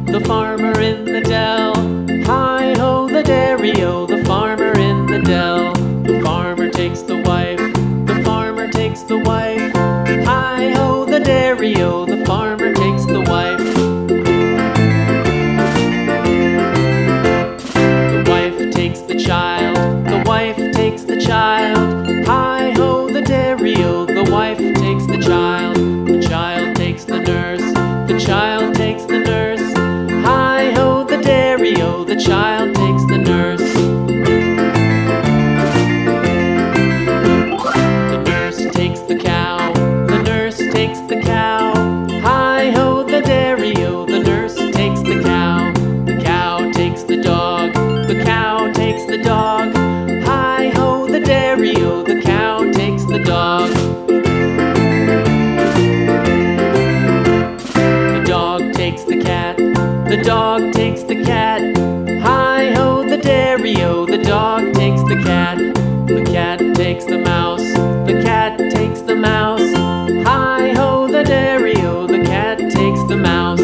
The farmer in the dell. Hi-ho, the dairy-o, the farmer in the dell. The farmer takes the wife, the farmer takes the wife. Hi-ho, the dairy-o, the farmer takes the wife. The wife takes the child, the wife takes the child. Hi-ho, the dairy-o, the wife takes the child. The child takes the nurse, the child takes the nurse. Hi-ho, the dairy-o, the child takes the nurse. The nurse takes the cow, the nurse takes the cow. Hi-ho, the dairy-o, the nurse takes the cow. The cow takes the dog, the cow takes the dog. Hi-ho, the dairy-o, the cow takes the dog. The dog takes the cat, the dog takes the cat. Hi-ho, the dairy-o, the dog takes the cat. The cat takes the mouse, the cat takes the mouse. Hi-ho, the dairy-o, the cat takes the mouse.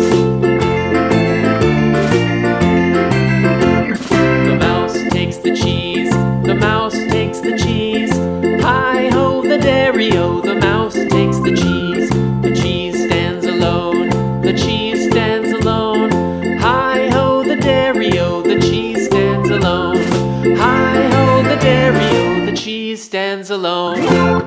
The mouse takes the cheese, the mouse takes the cheese. Hi-ho, the dairy-o, the mouse takes the cheese. The cheese stands alone, the cheese stands alone. Hi-ho, the dairy-o, the cheese stands alone. Hi-ho, the dairy-o, the cheese stands alone.